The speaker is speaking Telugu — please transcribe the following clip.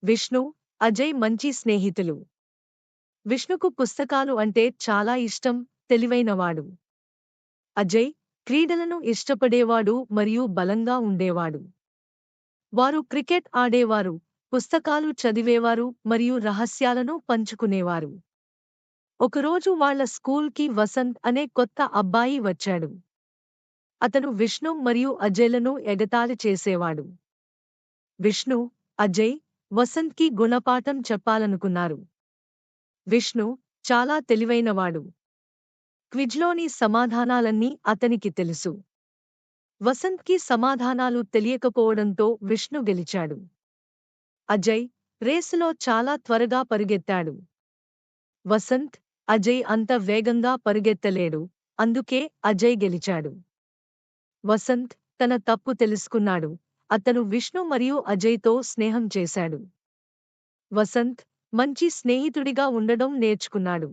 విష్ణు, అజయ్ మంచి స్నేహితులు. విష్ణుకు పుస్తకాలు అంటే చాలా ఇష్టం, తెలివైనవాడు. అజయ్ క్రీడలను ఇష్టపడేవాడు మరియు బలంగా ఉండేవాడు. వారు క్రికెట్ ఆడేవారు, పుస్తకాలు చదివేవారు మరియు రహస్యాలను పంచుకునేవారు. ఒకరోజు వాళ్ళ స్కూల్కి వసంత్ అనే కొత్త అబ్బాయి వచ్చాడు. అతను విష్ణు మరియు అజయ్లను ఎగతాళి చేసేవాడు. విష్ణు, అజయ్, వసంత్కి గుణపాఠం చెప్పాలనుకున్నారు. విష్ణు చాలా తెలివైనవాడు. క్విజ్లోని సమాధానాలన్నీ అతనికి తెలుసు. వసంత్కి సమాధానాలు తెలియకపోవడంతో విష్ణు గెలిచాడు. అజయ్ రేసులో చాలా త్వరగా పరుగెత్తాడు. వసంత్, అజయ్ అంత వేగంగా పరుగెత్తలేడు, అందుకే అజయ్ గెలిచాడు. వసంత్ తన తప్పు తెలుసుకున్నాడు. అతను విష్ణు మరియు అజయ్తో స్నేహం చేశాడు. వసంత్ మంచి స్నేహితుడిగా ఉండడం నేర్చుకున్నాడు.